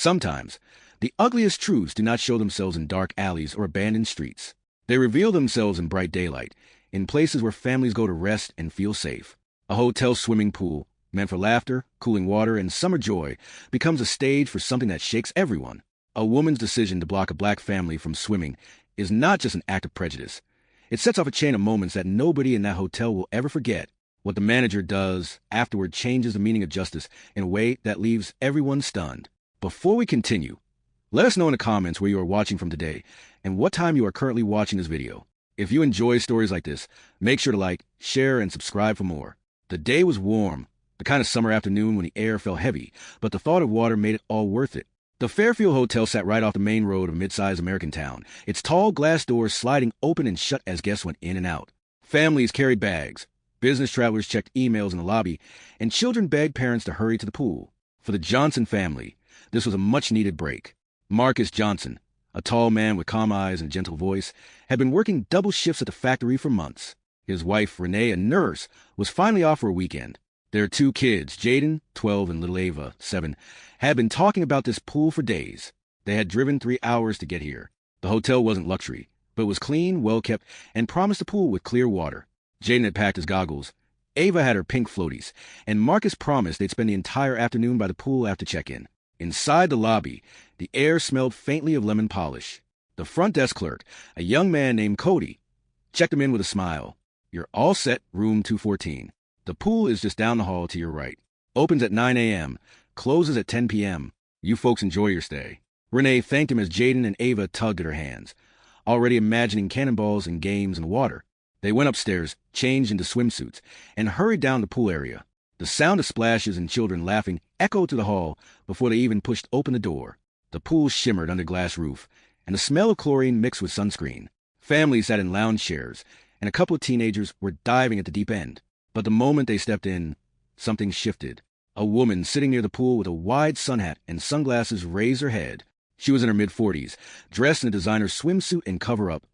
Sometimes, the ugliest truths do not show themselves in dark alleys or abandoned streets. They reveal themselves in bright daylight, in places where families go to rest and feel safe. A hotel swimming pool, meant for laughter, cooling water, and summer joy, becomes a stage for something that shakes everyone. A woman's decision to block a black family from swimming is not just an act of prejudice. It sets off a chain of moments that nobody in that hotel will ever forget. What the manager does afterward changes the meaning of justice in a way that leaves everyone stunned. Before we continue, let us know in the comments where you are watching from today and what time you are currently watching this video. If you enjoy stories like this, make sure to like, share, and subscribe for more. The day was warm, the kind of summer afternoon when the air felt heavy, but the thought of water made it all worth it. The Fairfield Hotel sat right off the main road of a mid-sized American town, its tall glass doors sliding open and shut as guests went in and out. Families carried bags, business travelers checked emails in the lobby, and children begged parents to hurry to the pool. For the Johnson family, this was a much-needed break. Marcus Johnson, a tall man with calm eyes and a gentle voice, had been working double shifts at the factory for months. His wife, Renee, a nurse, was finally off for a weekend. Their two kids, Jaden, 12, and little Ava, 7, had been talking about this pool for days. They had driven 3 hours to get here. The hotel wasn't luxury, but it was clean, well-kept, and promised a pool with clear water. Jaden had packed his goggles. Ava had her pink floaties, and Marcus promised they'd spend the entire afternoon by the pool after check-in. Inside the lobby, the air smelled faintly of lemon polish. The front desk clerk, a young man named Cody, checked him in with a smile. "You're all set, room 214. The pool is just down the hall to your right. Opens at 9 a.m., closes at 10 p.m. You folks enjoy your stay." Renee thanked him as Jaden and Ava tugged at her hands, already imagining cannonballs and games in the water. They went upstairs, changed into swimsuits, and hurried down the pool area. The sound of splashes and children laughing echoed through the hall before they even pushed open the door. The pool shimmered under glass roof, and the smell of chlorine mixed with sunscreen. Families sat in lounge chairs, and a couple of teenagers were diving at the deep end. But the moment they stepped in, something shifted. A woman sitting near the pool with a wide sun hat and sunglasses raised her head. She was in her mid-40s, dressed in a designer swimsuit and cover-up,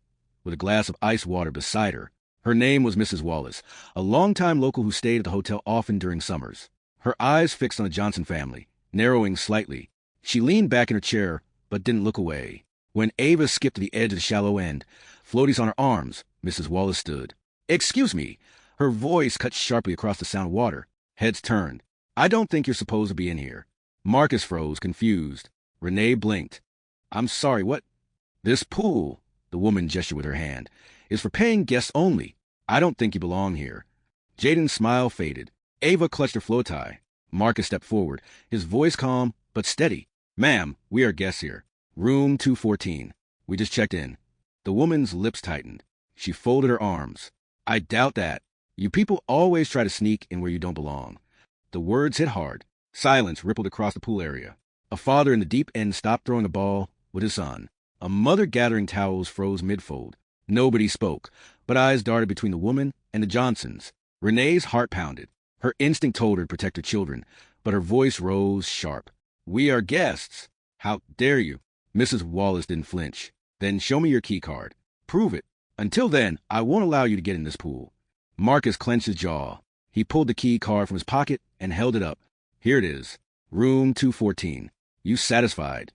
with a glass of ice water beside her. Her name was Mrs. Wallace, a longtime local who stayed at the hotel often during summers. Her eyes fixed on the Johnson family, narrowing slightly. She leaned back in her chair, but didn't look away. When Ava skipped to the edge of the shallow end, floaties on her arms, Mrs. Wallace stood. "Excuse me." Her voice cut sharply across the sound of water. Heads turned. "I don't think you're supposed to be in here." Marcus froze, confused. Renee blinked. "I'm sorry, what?" "This pool," the woman gestured with her hand, "is for paying guests only. I don't think you belong here." Jaden's smile faded. Ava clutched her flow tie. Marcus stepped forward, his voice calm but steady. "Ma'am, we are guests here. Room 214. We just checked in." The woman's lips tightened. She folded her arms. "I doubt that. You people always try to sneak in where you don't belong." The words hit hard. Silence rippled across the pool area. A father in the deep end stopped throwing a ball with his son. A mother gathering towels froze mid-fold. Nobody spoke, but eyes darted between the woman and the Johnsons. Renee's heart pounded. Her instinct told her to protect her children, but her voice rose sharp. "We are guests. How dare you?" Mrs. Wallace didn't flinch. "Then show me your key card. Prove it. Until then, I won't allow you to get in this pool." Marcus clenched his jaw. He pulled the key card from his pocket and held it up. "Here it is. Room 214. You satisfied?"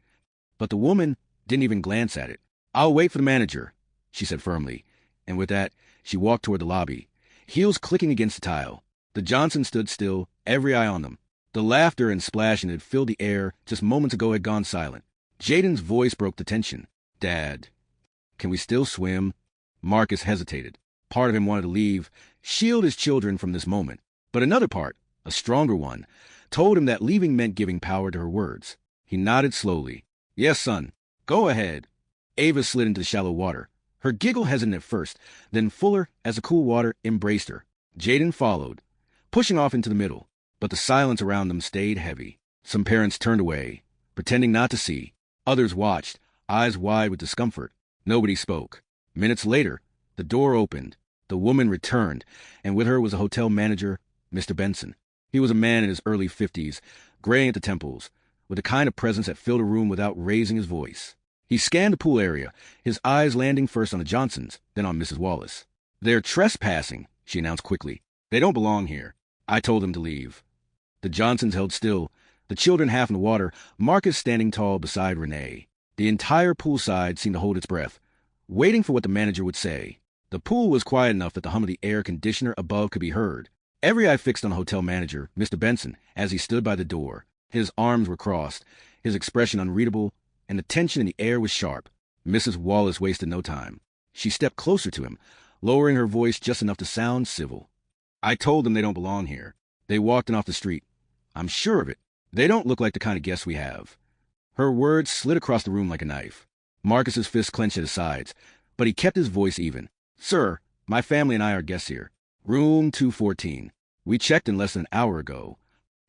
But the woman didn't even glance at it. "I'll wait for the manager," she said firmly, and with that, she walked toward the lobby, heels clicking against the tile. The Johnsons stood still, every eye on them. The laughter and splashing that had filled the air just moments ago had gone silent. Jaden's voice broke the tension. "Dad, can we still swim?" Marcus hesitated. Part of him wanted to leave, shield his children from this moment. But another part, a stronger one, told him that leaving meant giving power to her words. He nodded slowly. "Yes, son. Go ahead." Ava slid into the shallow water. Her giggle hesitant at first, then fuller as the cool water embraced her. Jaden followed, pushing off into the middle, but the silence around them stayed heavy. Some parents turned away, pretending not to see. Others watched, eyes wide with discomfort. Nobody spoke. Minutes later, the door opened. The woman returned, and with her was the hotel manager, Mr. Benson. He was a man in his early 50s, graying at the temples, with the kind of presence that filled a room without raising his voice. He scanned the pool area, his eyes landing first on the Johnsons, then on Mrs. Wallace. "They're trespassing," she announced quickly. "They don't belong here. I told them to leave." The Johnsons held still, The children half in the water, Marcus standing tall beside Renee. The entire poolside seemed to hold its breath, waiting for what the manager would say. The pool was quiet enough that the hum of the air conditioner above could be heard. Every eye fixed on the hotel manager, Mr. Benson, as he stood by the door. His arms were crossed, his expression unreadable, and the tension in the air was sharp. Mrs. Wallace wasted no time. She stepped closer to him, lowering her voice just enough to sound civil. I told them they don't belong here. They walked in off the street. I'm sure of it. They don't look like the kind of guests we have. Her words slid across the room like a knife. Marcus's fists clenched at his sides, but he kept his voice even. Sir, my family and I are guests here. Room 214. We checked in less than an hour ago.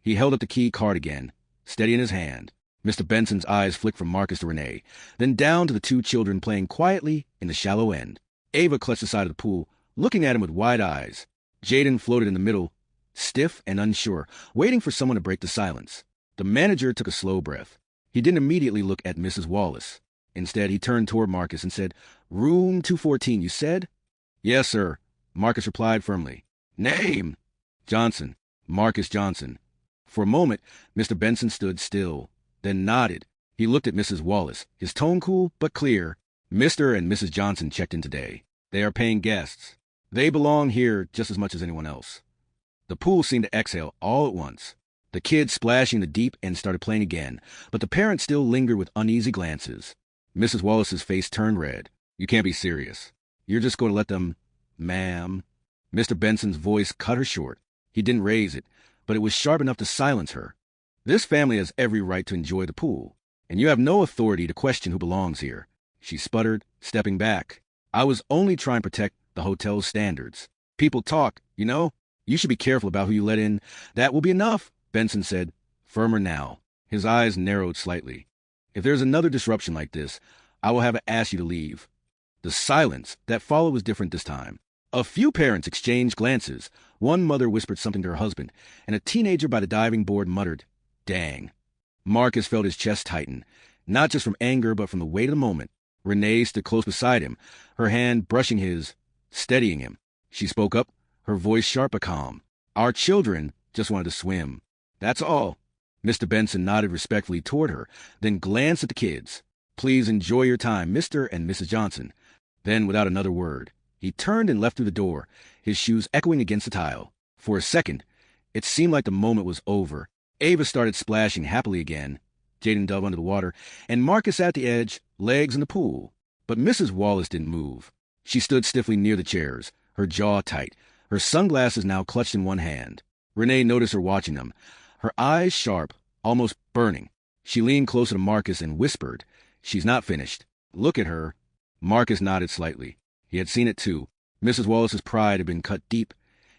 He held up the key card again, steady in his hand. Mr. Benson's eyes flicked from Marcus to Renee, then down to the two children playing quietly in the shallow end. Ava clutched the side of the pool, looking at him with wide eyes. Jaden floated in the middle, stiff and unsure, waiting for someone to break the silence. The manager took a slow breath. He didn't immediately look at Mrs. Wallace. Instead, he turned toward Marcus and said, Room 214, you said? Yes, sir, Marcus replied firmly. Name? Johnson. Marcus Johnson. For a moment, Mr. Benson stood still, then nodded. He looked at Mrs. Wallace, his tone cool but clear. Mr. and Mrs. Johnson checked in today. They are paying guests. They belong here just as much as anyone else. The pool seemed to exhale all at once. The kids splashing in the deep end started playing again, but the parents still lingered with uneasy glances. Mrs. Wallace's face turned red. You can't be serious. You're just going to let them, ma'am. Mr. Benson's voice cut her short. He didn't raise it, but it was sharp enough to silence her. This family has every right to enjoy the pool, and you have no authority to question who belongs here. She sputtered, stepping back. I was only trying to protect the hotel's standards. People talk, you know. You should be careful about who you let in. That will be enough, Benson said, firmer now. His eyes narrowed slightly. If there's another disruption like this, I will have to ask you to leave. The silence that followed was different this time. A few parents exchanged glances. One mother whispered something to her husband, and a teenager by the diving board muttered, Dang. Marcus felt his chest tighten, not just from anger, but from the weight of the moment. Renee stood close beside him, her hand brushing his, steadying him. She spoke up, her voice sharp but calm. Our children just wanted to swim. That's all. Mr. Benson nodded respectfully toward her, then glanced at the kids. Please enjoy your time, Mr. and Mrs. Johnson. Then, without another word, he turned and left through the door, his shoes echoing against the tile. For a second, it seemed like the moment was over. Ava started splashing happily again. Jaden dove under the water, and Marcus at the edge, legs in the pool. But Mrs. Wallace didn't move. She stood stiffly near the chairs, her jaw tight, her sunglasses now clutched in one hand. Renee noticed her watching them, her eyes sharp, almost burning. She leaned closer to Marcus and whispered, She's not finished. Look at her. Marcus nodded slightly. He had seen it too. Mrs. Wallace's pride had been cut deep,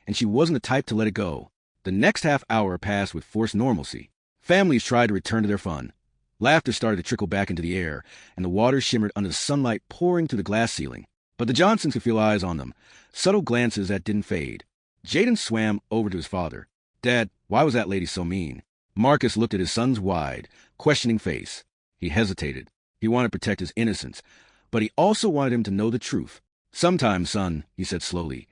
and she wasn't the type to let it go. The next half hour passed with forced normalcy. Families tried to return to their fun. Laughter started to trickle back into the air, and the water shimmered under the sunlight pouring through the glass ceiling. But the Johnsons could feel eyes on them, subtle glances that didn't fade. Jaden swam over to his father. Dad, why was that lady so mean? Marcus looked at his son's wide, questioning face. He hesitated. He wanted to protect his innocence, but he also wanted him to know the truth. Sometimes, son, he said slowly,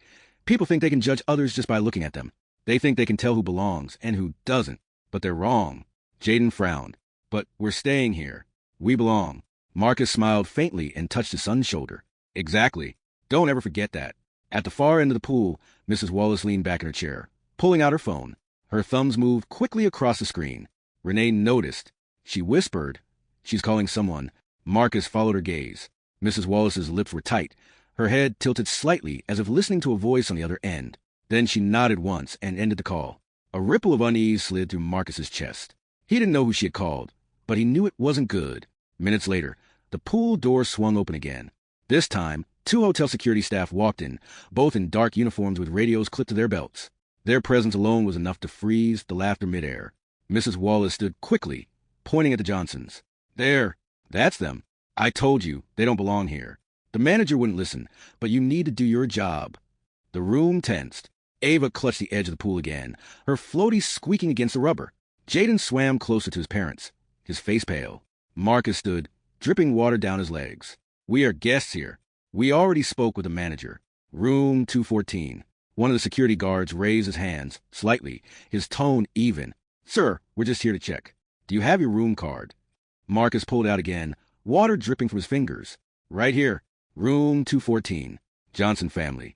people think they can judge others just by looking at them. They think they can tell who belongs and who doesn't, but they're wrong. Jaden frowned. But we're staying here. We belong. Marcus smiled faintly and touched his son's shoulder. Exactly. Don't ever forget that. At the far end of the pool, Mrs. Wallace leaned back in her chair, pulling out her phone. Her thumbs moved quickly across the screen. Renee noticed. She whispered, She's calling someone. Marcus followed her gaze. Mrs. Wallace's lips were tight, her head tilted slightly as if listening to a voice on the other end. Then she nodded once and ended the call. A ripple of unease slid through Marcus's chest. He didn't know who she had called, but he knew it wasn't good. Minutes later, the pool door swung open again. This time, 2 hotel security staff walked in, both in dark uniforms with radios clipped to their belts. Their presence alone was enough to freeze the laughter midair. Mrs. Wallace stood quickly, pointing at the Johnsons. There, that's them. I told you, they don't belong here. The manager wouldn't listen, but you need to do your job. The room tensed. Ava clutched the edge of the pool again, her floaty squeaking against the rubber. Jaden swam closer to his parents, his face pale. Marcus stood, dripping water down his legs. We are guests here. We already spoke with the manager. Room 214. One of the security guards raised his hands, slightly, his tone even. Sir, we're just here to check. Do you have your room card? Marcus pulled it out again, water dripping from his fingers. Right here. Room 214. Johnson family.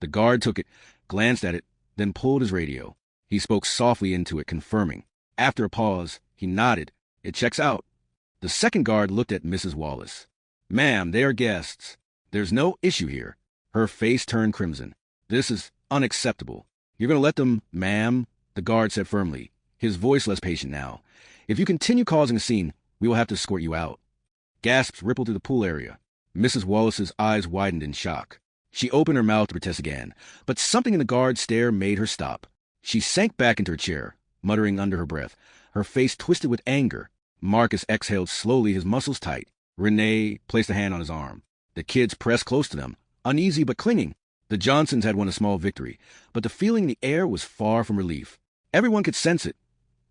The guard took it, glanced at it, then pulled his radio. He spoke softly into it, confirming. After a pause, he nodded. It checks out. The second guard looked at Mrs. Wallace. Ma'am, they are guests. There's no issue here. Her face turned crimson. This is unacceptable. You're going to let them, ma'am, the guard said firmly, his voice less patient now. If you continue causing a scene, we will have to escort you out. Gasps rippled through the pool area. Mrs. Wallace's eyes widened in shock. She opened her mouth to protest again, but something in the guard's stare made her stop. She sank back into her chair, muttering under her breath, her face twisted with anger. Marcus exhaled slowly, his muscles tight. Renee placed a hand on his arm. The kids pressed close to them, uneasy but clinging. The Johnsons had won a small victory, but the feeling in the air was far from relief. Everyone could sense it.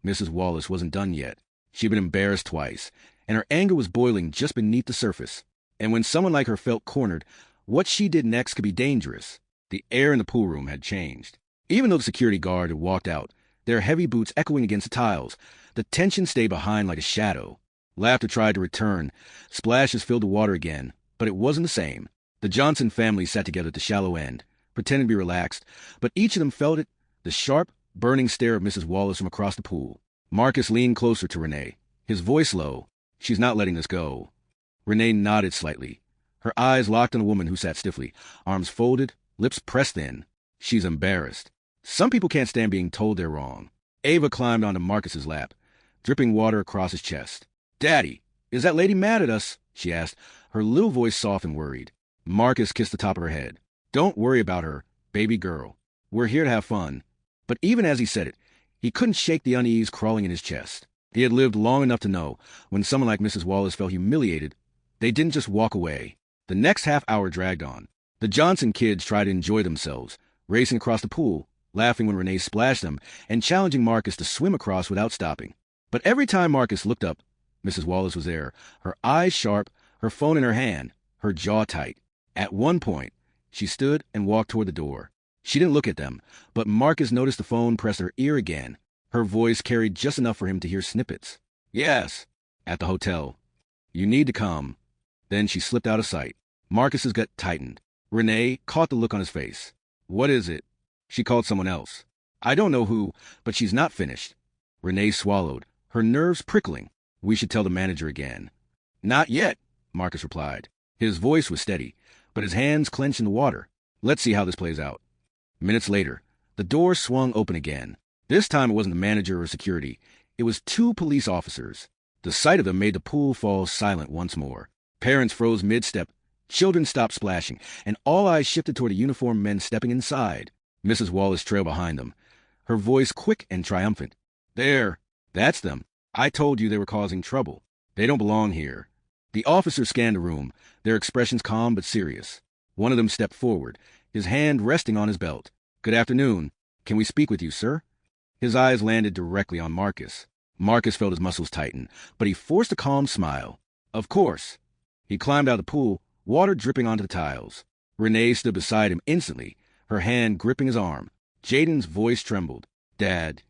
Mrs. Wallace wasn't done yet. She'd been embarrassed twice, and her anger was boiling just beneath the surface. And when someone like her felt cornered, what she did next could be dangerous. The air in the pool room had changed. Even though the security guard had walked out, their heavy boots echoing against the tiles, the tension stayed behind like a shadow. Laughter tried to return. Splashes filled the water again, but it wasn't the same. The Johnson family sat together at the shallow end, pretending to be relaxed, but each of them felt it, the sharp, burning stare of Mrs. Wallace from across the pool. Marcus leaned closer to Renee, his voice low. She's not letting this go. Renee nodded slightly, her eyes locked on the woman who sat stiffly, arms folded, lips pressed in. She's embarrassed. Some people can't stand being told they're wrong. Ava climbed onto Marcus's lap, dripping water across his chest. Daddy, is that lady mad at us? She asked, her little voice soft and worried. Marcus kissed the top of her head. Don't worry about her, baby girl. We're here to have fun. But even as he said it, he couldn't shake the unease crawling in his chest. He had lived long enough to know when someone like Mrs. Wallace felt humiliated, they didn't just walk away. The next half hour dragged on. The Johnson kids tried to enjoy themselves, racing across the pool, laughing when Renee splashed them, and challenging Marcus to swim across without stopping. But every time Marcus looked up, Mrs. Wallace was there, her eyes sharp, her phone in her hand, her jaw tight. At one point, she stood and walked toward the door. She didn't look at them, but Marcus noticed the phone press her ear again. Her voice carried just enough for him to hear snippets. Yes, at the hotel. You need to come. Then she slipped out of sight. Marcus's gut tightened. Renee caught the look on his face. What is it? She called someone else. I don't know who, but she's not finished. Renee swallowed, her nerves prickling. We should tell the manager again. Not yet, Marcus replied. His voice was steady, but his hands clenched in the water. Let's see how this plays out. Minutes later, the door swung open again. This time it wasn't the manager or security. It was two police officers. The sight of them made the pool fall silent once more. Parents froze mid-step, children stopped splashing, and all eyes shifted toward the uniformed men stepping inside. Mrs. Wallace trailed behind them, her voice quick and triumphant. There, that's them. I told you they were causing trouble. They don't belong here. The officers scanned the room, their expressions calm but serious. One of them stepped forward, his hand resting on his belt. Good afternoon. Can we speak with you, sir? His eyes landed directly on Marcus. Marcus felt his muscles tighten, but he forced a calm smile. Of course. He climbed out of the pool, water dripping onto the tiles. Renee stood beside him instantly, her hand gripping his arm. Jaden's voice trembled. Dad.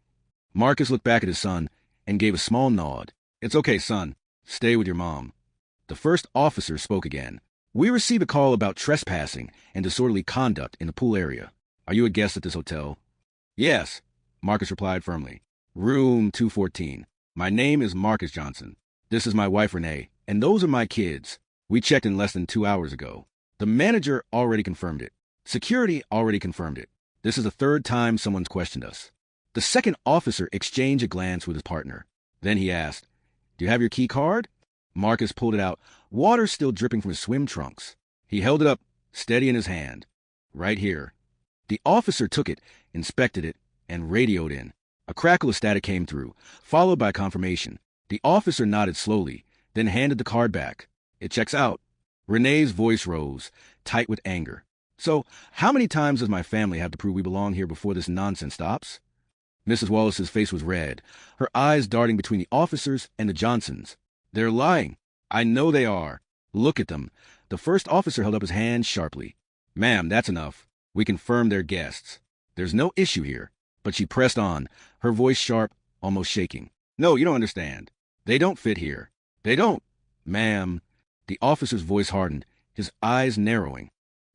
Marcus looked back at his son and gave a small nod. It's okay, son. Stay with your mom. The first officer spoke again. We received a call about trespassing and disorderly conduct in the pool area. Are you a guest at this hotel? Yes, Marcus replied firmly. Room 214. My name is Marcus Johnson. This is my wife, Renee, and those are my kids. We checked in less than 2 hours ago. The manager already confirmed it. Security already confirmed it. This is the third time someone's questioned us. The second officer exchanged a glance with his partner. Then he asked, Do you have your key card? Marcus pulled it out, water still dripping from his swim trunks. He held it up, steady in his hand. Right here. The officer took it, inspected it, and radioed in. A crackle of static came through, followed by confirmation. The officer nodded slowly, then handed the card back. It checks out. Renee's voice rose, tight with anger. So, how many times does my family have to prove we belong here before this nonsense stops? Mrs. Wallace's face was red, her eyes darting between the officers and the Johnsons. They're lying. I know they are. Look at them. The first officer held up his hand sharply. Ma'am, that's enough. We confirmed they're guests. There's no issue here. But she pressed on, her voice sharp, almost shaking. No, you don't understand. They don't fit here. They don't. Ma'am. The officer's voice hardened, his eyes narrowing.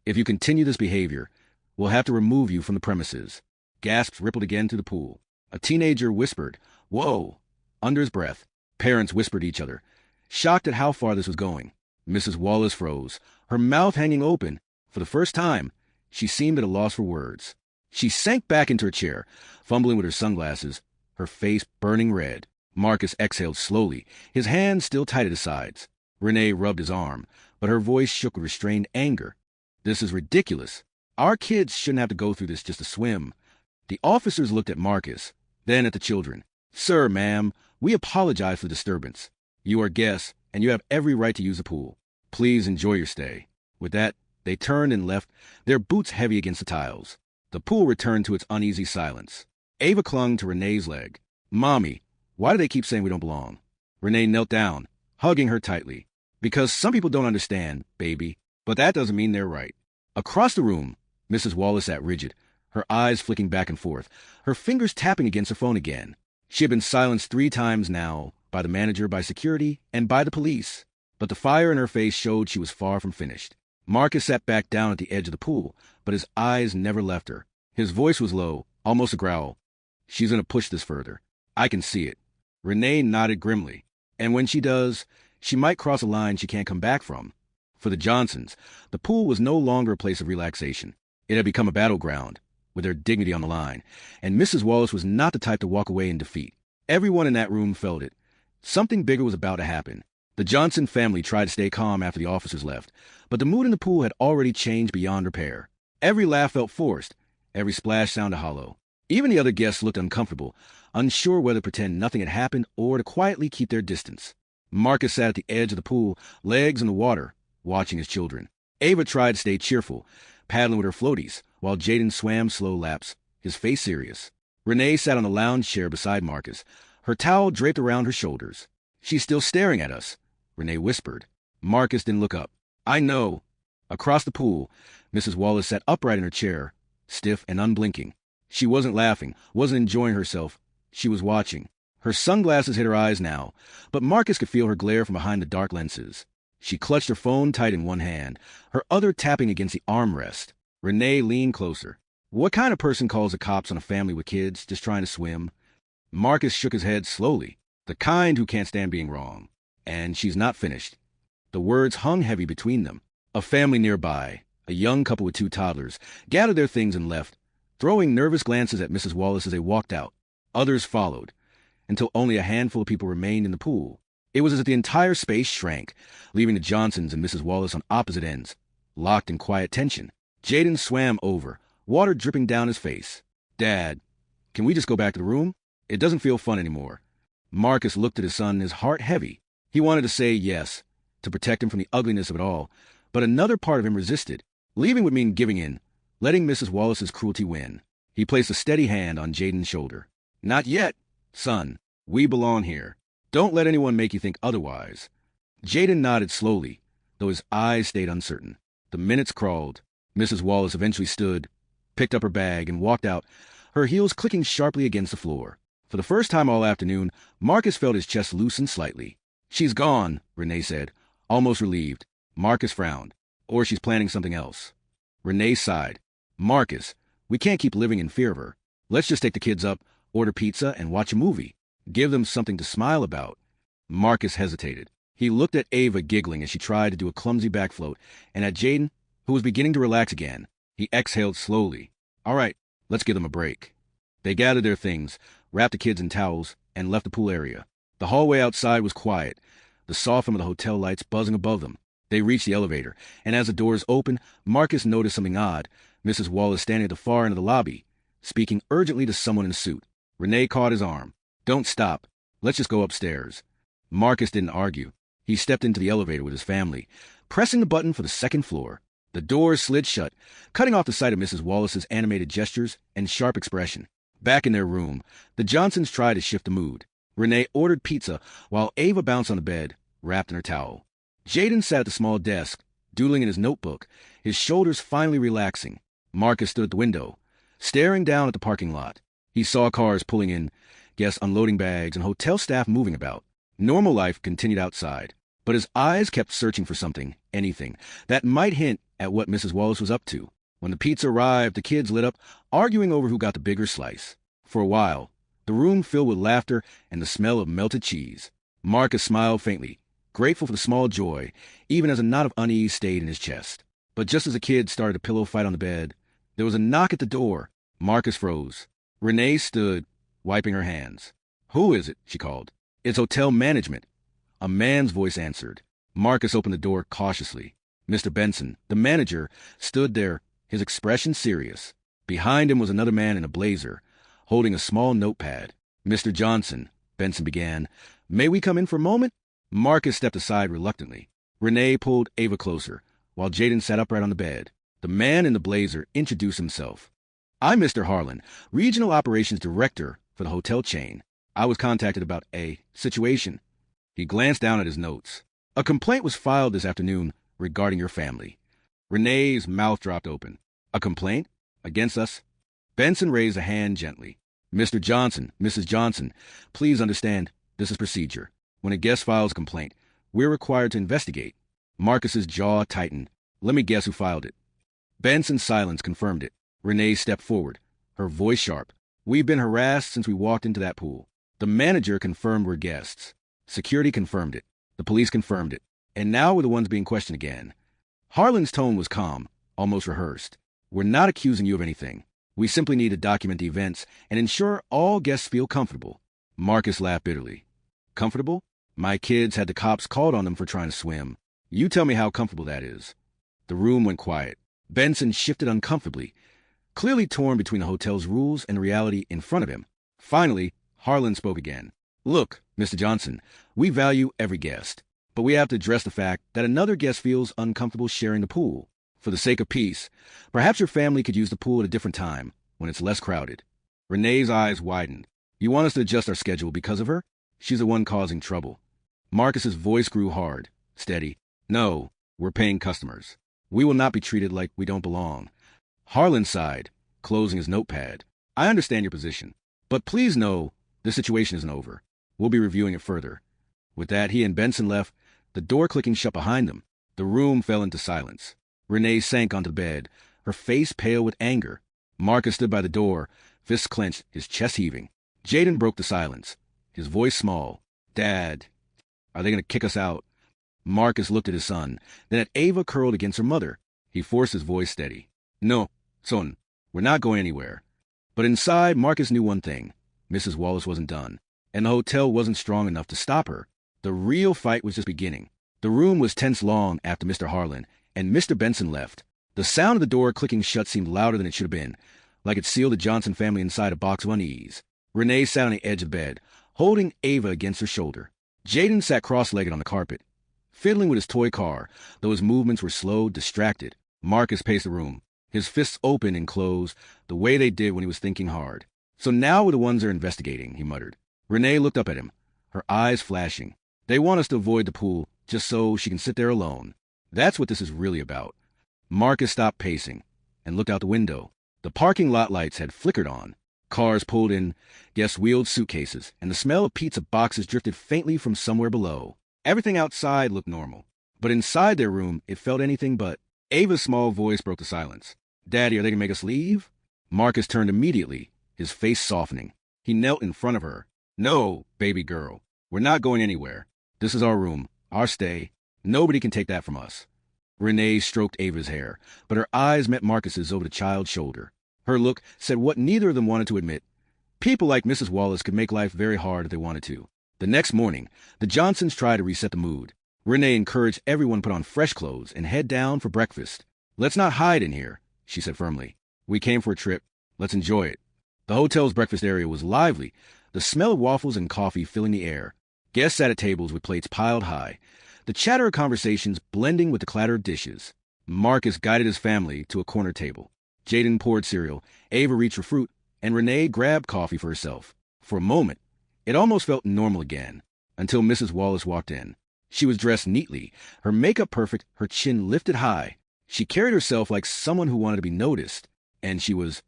If you continue this behavior, we'll have to remove you from the premises. Gasps rippled again through the pool. A teenager whispered, "Whoa," under his breath. Parents whispered each other, shocked at how far this was going. Mrs. Wallace froze, her mouth hanging open. For the first time, she seemed at a loss for words. She sank back into her chair, fumbling with her sunglasses, her face burning red. Marcus exhaled slowly, his hands still tight at his sides. Renee rubbed his arm, but her voice shook with restrained anger. "This is ridiculous. Our kids shouldn't have to go through this just to swim." The officers looked at Marcus, then at the children. "Sir, ma'am, we apologize for the disturbance. You are guests, and you have every right to use the pool. Please enjoy your stay." With that, they turned and left, their boots heavy against the tiles. The pool returned to its uneasy silence. Ava clung to Renee's leg. "Mommy, why do they keep saying we don't belong?" Renee knelt down, hugging her tightly. "Because some people don't understand, baby, but that doesn't mean they're right." Across the room, Mrs. Wallace sat rigid, her eyes flicking back and forth, her fingers tapping against her phone again. She had been silenced 3 times now, by the manager, by security, and by the police. But the fire in her face showed she was far from finished. Marcus sat back down at the edge of the pool, but his eyes never left her. His voice was low, almost a growl. "She's going to push this further. I can see it." Renee nodded grimly. "And when she does, she might cross a line she can't come back from." For the Johnsons, the pool was no longer a place of relaxation. It had become a battleground, with their dignity on the line, and Mrs. Wallace was not the type to walk away in defeat. Everyone in that room felt it. Something bigger was about to happen. The Johnson family tried to stay calm after the officers left, but the mood in the pool had already changed beyond repair. Every laugh felt forced, every splash sounded hollow. Even the other guests looked uncomfortable, unsure whether to pretend nothing had happened or to quietly keep their distance. Marcus sat at the edge of the pool, legs in the water, watching his children. Ava tried to stay cheerful, paddling with her floaties, while Jaden swam slow laps, his face serious. Renee sat on the lounge chair beside Marcus, her towel draped around her shoulders. "She's still staring at us," Renee whispered. Marcus didn't look up. "I know." Across the pool, Mrs. Wallace sat upright in her chair, stiff and unblinking. She wasn't laughing, wasn't enjoying herself. She was watching. Her sunglasses hid her eyes now, but Marcus could feel her glare from behind the dark lenses. She clutched her phone tight in one hand, her other tapping against the armrest. Renee leaned closer. "What kind of person calls the cops on a family with kids just trying to swim?" Marcus shook his head slowly. "The kind who can't stand being wrong." And she's not finished. The words hung heavy between them. A family nearby, a young couple with 2 toddlers, gathered their things and left, throwing nervous glances at Mrs. Wallace as they walked out. Others followed, until only a handful of people remained in the pool. It was as if the entire space shrank, leaving the Johnsons and Mrs. Wallace on opposite ends, locked in quiet tension. Jaden swam over, water dripping down his face. "Dad, can we just go back to the room? It doesn't feel fun anymore." Marcus looked at his son, his heart heavy. He wanted to say yes, to protect him from the ugliness of it all, but another part of him resisted. Leaving would mean giving in, letting Mrs. Wallace's cruelty win. He placed a steady hand on Jaden's shoulder. "Not yet, son. We belong here. Don't let anyone make you think otherwise." Jaden nodded slowly, though his eyes stayed uncertain. The minutes crawled. Mrs. Wallace eventually stood, picked up her bag, and walked out, her heels clicking sharply against the floor. For the first time all afternoon, Marcus felt his chest loosen slightly. "She's gone," Renee said, almost relieved. Marcus frowned. "Or she's planning something else." Renee sighed. "Marcus, we can't keep living in fear of her. Let's just take the kids up, order pizza, and watch a movie. Give them something to smile about." Marcus hesitated. He looked at Ava giggling as she tried to do a clumsy back float, and at Jaden, who was beginning to relax again. He exhaled slowly. "All right, let's give them a break." They gathered their things, wrapped the kids in towels, and left the pool area. The hallway outside was quiet, the soft hum of the hotel lights buzzing above them. They reached the elevator, and as the doors opened, Marcus noticed something odd. Mrs. Wallace standing at the far end of the lobby, speaking urgently to someone in a suit. Renee caught his arm. "Don't stop. Let's just go upstairs." Marcus didn't argue. He stepped into the elevator with his family, pressing the button for the 2nd floor. The doors slid shut, cutting off the sight of Mrs. Wallace's animated gestures and sharp expression. Back in their room, the Johnsons tried to shift the mood. Renee ordered pizza, while Ava bounced on the bed, wrapped in her towel. Jaden sat at the small desk, doodling in his notebook, his shoulders finally relaxing. Marcus stood at the window, staring down at the parking lot. He saw cars pulling in, guests unloading bags, and hotel staff moving about. Normal life continued outside, but his eyes kept searching for something, anything, that might hint at what Mrs. Wallace was up to. When the pizza arrived, the kids lit up, arguing over who got the bigger slice. For a while, the room filled with laughter and the smell of melted cheese. Marcus smiled faintly, grateful for the small joy, even as a knot of unease stayed in his chest. But just as the kids started a pillow fight on the bed, there was a knock at the door. Marcus froze. Renee stood, wiping her hands. "Who is it?" she called. "It's hotel management." A man's voice answered. Marcus opened the door cautiously. Mr. Benson, the manager, stood there, his expression serious. Behind him was another man in a blazer, holding a small notepad. "Mr. Johnson," Benson began, "may we come in for a moment?" Marcus stepped aside reluctantly. Renee pulled Ava closer, while Jaden sat upright on the bed. The man in the blazer introduced himself. "I'm Mr. Harlan, Regional Operations Director for the hotel chain. I was contacted about a situation." He glanced down at his notes. "A complaint was filed this afternoon regarding your family." Renee's mouth dropped open. "A complaint? Against us?" Benson raised a hand gently. "Mr. Johnson, Mrs. Johnson, please understand, this is procedure. When a guest files a complaint, we're required to investigate." Marcus's jaw tightened. "Let me guess who filed it." Benson's silence confirmed it. Renee stepped forward, her voice sharp. "We've been harassed since we walked into that pool." The manager confirmed we're guests. Security confirmed it. The police confirmed it. And now we're the ones being questioned again. Harlan's tone was calm, almost rehearsed. "We're not accusing you of anything. We simply need to document the events and ensure all guests feel comfortable." Marcus laughed bitterly. "Comfortable? My kids had the cops called on them for trying to swim. You tell me how comfortable that is." The room went quiet. Benson shifted uncomfortably, clearly torn between the hotel's rules and the reality in front of him. Finally, Harlan spoke again. "Look, Mr. Johnson, we value every guest, but we have to address the fact that another guest feels uncomfortable sharing the pool. For the sake of peace, perhaps your family could use the pool at a different time, when it's less crowded." Renee's eyes widened. "You want us to adjust our schedule because of her? She's the one causing trouble." Marcus's voice grew hard, steady. "No, we're paying customers. We will not be treated like we don't belong." Harlan sighed, closing his notepad. "I understand your position, but please know this situation isn't over. We'll be reviewing it further." With that, he and Benson left, the door clicking shut behind them. The room fell into silence. Renee sank onto the bed, her face pale with anger. Marcus stood by the door, fists clenched, his chest heaving. Jaden broke the silence, his voice small. "Dad, are they going to kick us out?" Marcus looked at his son, then at Ava curled against her mother. He forced his voice steady. "No, son, we're not going anywhere." But inside, Marcus knew one thing. Mrs. Wallace wasn't done, and the hotel wasn't strong enough to stop her. The real fight was just beginning. The room was tense long after Mr. Harlan and Mr. Benson left. The sound of the door clicking shut seemed louder than it should have been, like it sealed the Johnson family inside a box of unease. Renee sat on the edge of the bed, holding Ava against her shoulder. Jaden sat cross-legged on the carpet, fiddling with his toy car, though his movements were slow, distracted. Marcus paced the room, his fists open and closed, the way they did when he was thinking hard. "So now we're the ones they're investigating," he muttered. Renee looked up at him, her eyes flashing. "They want us to avoid the pool, just so she can sit there alone. That's what this is really about." Marcus stopped pacing and looked out the window. The parking lot lights had flickered on. Cars pulled in, guests wheeled suitcases, and the smell of pizza boxes drifted faintly from somewhere below. Everything outside looked normal, but inside their room it felt anything but. Ava's small voice broke the silence. "Daddy, are they going to make us leave?" Marcus turned immediately, his face softening. He knelt in front of her. "No, baby girl, we're not going anywhere. This is our room, our stay. Nobody can take that from us." Renee stroked Ava's hair, but her eyes met Marcus's over the child's shoulder. Her look said what neither of them wanted to admit. People like Mrs. Wallace could make life very hard if they wanted to. The next morning, the Johnsons tried to reset the mood. Renee encouraged everyone to put on fresh clothes and head down for breakfast. "Let's not hide in here," she said firmly. "We came for a trip. Let's enjoy it." The hotel's breakfast area was lively, the smell of waffles and coffee filling the air. Guests sat at tables with plates piled high, the chatter of conversations blending with the clatter of dishes. Marcus guided his family to a corner table. Jaden poured cereal, Ava reached for fruit, and Renee grabbed coffee for herself. For a moment, it almost felt normal again, until Mrs. Wallace walked in. She was dressed neatly, her makeup perfect, her chin lifted high. She carried herself like someone who wanted to be noticed, and she was...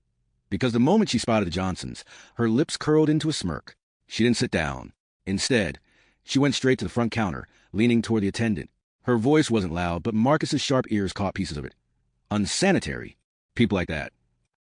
Because the moment she spotted the Johnsons, her lips curled into a smirk. She didn't sit down. Instead, she went straight to the front counter, leaning toward the attendant. Her voice wasn't loud, but Marcus's sharp ears caught pieces of it. Unsanitary. People like that.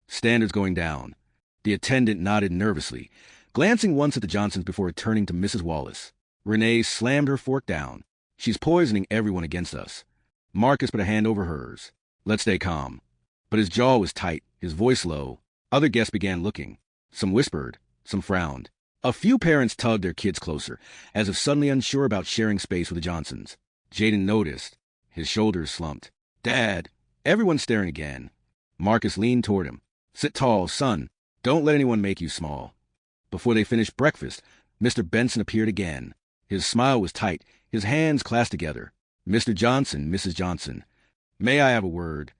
Standards going down. The attendant nodded nervously, glancing once at the Johnsons before returning to Mrs. Wallace. Renee slammed her fork down. She's poisoning everyone against us. Marcus put a hand over hers. Let's stay calm. But his jaw was tight, his voice low. Other guests began looking. Some whispered, some frowned. A few parents tugged their kids closer, as if suddenly unsure about sharing space with the Johnsons. Jaden noticed. His shoulders slumped. Dad! Everyone's staring again. Marcus leaned toward him. Sit tall, son. Don't let anyone make you small. Before they finished breakfast, Mr. Benson appeared again. His smile was tight, his hands clasped together. Mr. Johnson, Mrs. Johnson. May I have a word?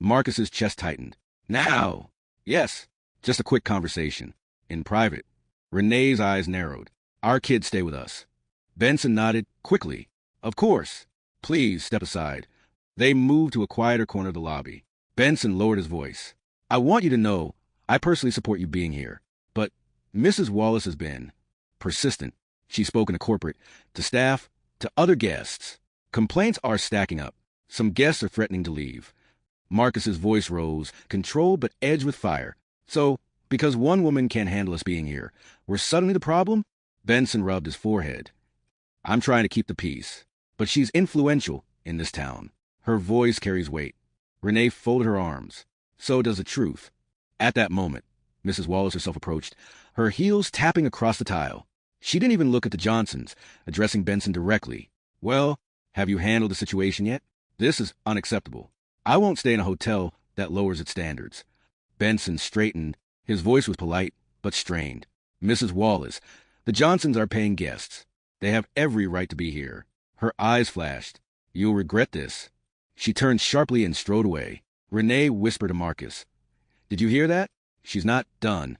Marcus's chest tightened. Now! Yes, just a quick conversation. In private. Renee's eyes narrowed. Our kids stay with us. Benson nodded quickly. Of course. Please step aside. They moved to a quieter corner of the lobby. Benson lowered his voice. I want you to know I personally support you being here. But Mrs. Wallace has been persistent. She's spoken to corporate, to staff, to other guests. Complaints are stacking up. Some guests are threatening to leave. Marcus's voice rose, controlled but edged with fire. So, because one woman can't handle us being here, we're suddenly the problem? Benson rubbed his forehead. I'm trying to keep the peace. But she's influential in this town. Her voice carries weight. Renee folded her arms. So does the truth. At that moment, Mrs. Wallace herself approached, her heels tapping across the tile. She didn't even look at the Johnsons, addressing Benson directly. Well, have you handled the situation yet? This is unacceptable. I won't stay in a hotel that lowers its standards. Benson straightened. His voice was polite, but strained. Mrs. Wallace, the Johnsons are paying guests. They have every right to be here. Her eyes flashed. You'll regret this. She turned sharply and strode away. Renee whispered to Marcus. Did you hear that? She's not done.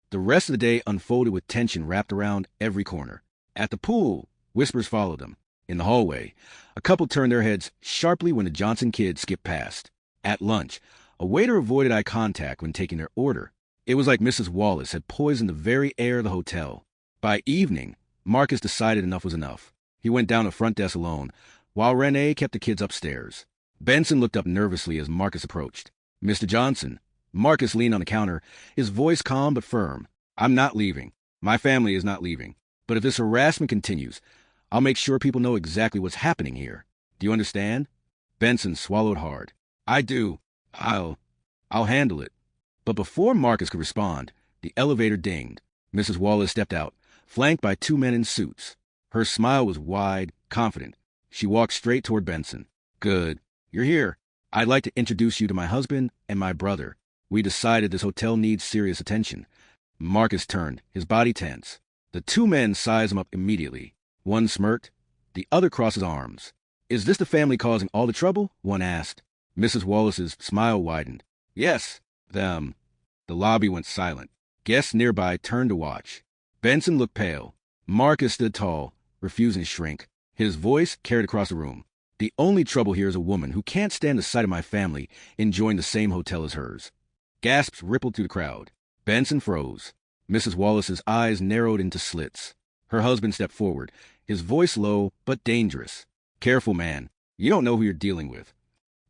The rest of the day unfolded with tension wrapped around every corner. At the pool, whispers followed them. In the hallway, a couple turned their heads sharply when the Johnson kids skipped past. At lunch, a waiter avoided eye contact when taking their order. It was like Mrs. Wallace had poisoned the very air of the hotel. By evening, Marcus decided enough was enough. He went down to the front desk alone, while Renee kept the kids upstairs. Benson looked up nervously as Marcus approached. Mr. Johnson. Marcus leaned on the counter, his voice calm but firm. I'm not leaving. My family is not leaving. But if this harassment continues, I'll make sure people know exactly what's happening here. Do you understand? Benson swallowed hard. I do. I'll handle it. But before Marcus could respond, the elevator dinged. Mrs. Wallace stepped out, flanked by two men in suits. Her smile was wide, confident. She walked straight toward Benson. Good. You're here. I'd like to introduce you to my husband and my brother. We decided this hotel needs serious attention. Marcus turned, his body tense. The two men sized him up immediately. One smirked, the other crossed his arms. Is this the family causing all the trouble? One asked. Mrs. Wallace's smile widened. Yes, them. The lobby went silent. Guests nearby turned to watch. Benson looked pale. Marcus stood tall, refusing to shrink. His voice carried across the room. The only trouble here is a woman who can't stand the sight of my family enjoying the same hotel as hers. Gasps rippled through the crowd. Benson froze. Mrs. Wallace's eyes narrowed into slits. Her husband stepped forward, his voice low but dangerous. Careful, man. You don't know who you're dealing with.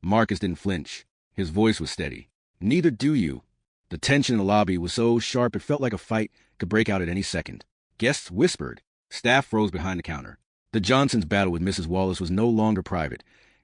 Marcus didn't flinch. His voice was steady. Neither do you. The tension in the lobby was so sharp it felt like a fight could break out at any second. Guests whispered. Staff froze behind the counter. The Johnsons' battle with Mrs. Wallace was no longer private.